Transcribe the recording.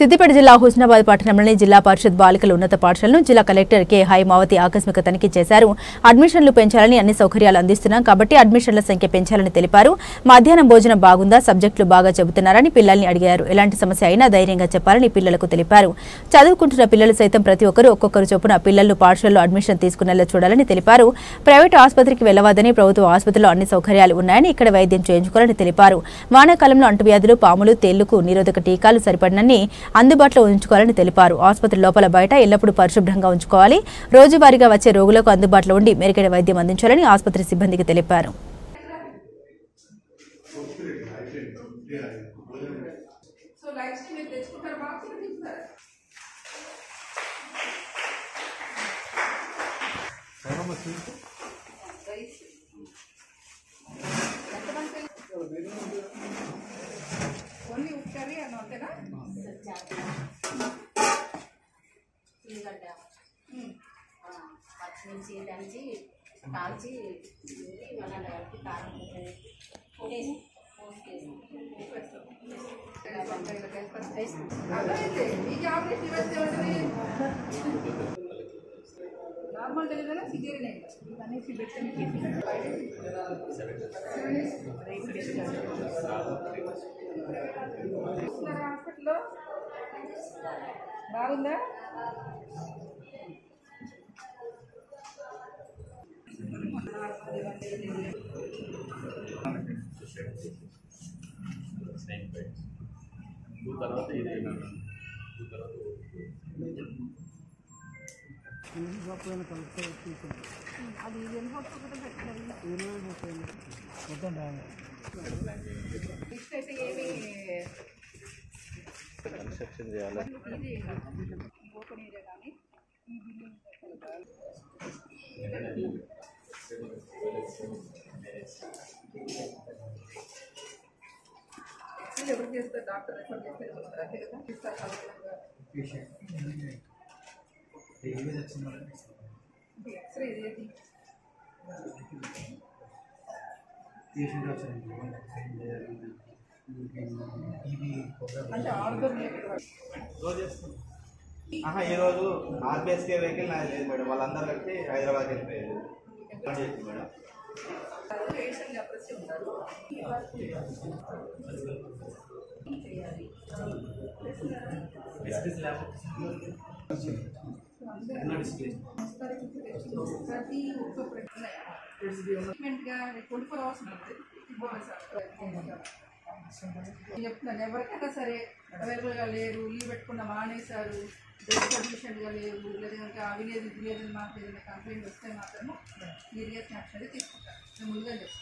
సిద్దిపేట జిల్లా హుస్నాబాద్ పట్టణంలోని జిల్లా పరిషత్ బాలికల ఉన్నత పాఠశాలను జిల్లా కలెక్టర్ కె హైమావతి ఆకస్మిక తనిఖీ చేశారు. అడ్మిషన్లు పెంచాలని అన్ని సౌకర్యాలు అందిస్తున్నాం కాబట్టి అడ్మిషన్ల సంఖ్య పెంచాలని తెలిపారు. మధ్యాహ్నం భోజనం బాగుందా, సబ్జెక్టులు బాగా చెబుతున్నారని పిల్లల్ని అడిగారు. ఎలాంటి సమస్య అయినా ధైర్యంగా చెప్పాలని పిల్లలకు తెలిపారు. చదువుకుంటున్న పిల్లలు సైతం ప్రతి ఒక్కరూ ఒక్కొక్కరు చొప్పున పిల్లలను పాఠశాలలో అడ్మిషన్ తీసుకునేలా చూడాలని తెలిపారు. ప్రైవేటు ఆసుపత్రికి వెళ్లవద్దని, ప్రభుత్వ ఆసుపత్రిలో అన్ని సౌకర్యాలు ఉన్నాయని, ఇక్కడ వైద్యం చేయించుకోవాలని తెలిపారు. వానాకాలంలో అంటువ్యాధులు, పాములు, తేళ్లకు నిరోధక టీకాలు సరిపడినన్ని అందుబాటులో ఉంచుకోవాలని తెలిపారు. ఆసుపత్రి లోపల బయట ఎల్లప్పుడూ పరిశుభ్రంగా ఉంచుకోవాలి. రోజువారీగా వచ్చే రోగులకు అందుబాటులో ఉండి మెరుగైన వైద్యం అందించాలని ఆసుపత్రి సిబ్బందికి తెలిపారు. పచ్చిమిర్చి దంచి కాల్చి కారం నార్మల్ డెలివరీ సిజేరియన్ అనేసి హాస్పిటల్లో బాగుందా? కన్స్ట్రక్షన్ చేయాలి. ఓపెన్ ఏరియా కానీ ఈ బిల్డింగ్ ఎవరు చేస్తారు? డాక్టర్ రిఫర్ చేస్తారు అంతే కదా. ఎక్స్రే ఏది అంటే ఆర్గన్ ఈరోజు ఆర్బిఎస్కే వెహికల్ నాకు లేదు మేడం. వాళ్ళందరూ కలిసి హైదరాబాద్ వెళ్ళిపోయారు మేడం. పేషెంట్ అప్రెస్ ఉంటారు. ప్రతి ఒక్క ట్రీట్మెంట్గా 24 hours ఉంటుంది. చెప్తున్నాను, ఎవరికైనా సరే అవైలబుల్గా లేరు, లీవ్ పెట్టుకున్న మానేశారు, బెడ్ సఫిషియెంట్గా లేవు, లేదా అవి లేదు ఇది లేదని మాకు ఏదైనా కంప్లైంట్ వస్తే మాత్రము సీరియస్ యాక్షన్ తీసుకుంటారు. ముందుగా చెప్తాను.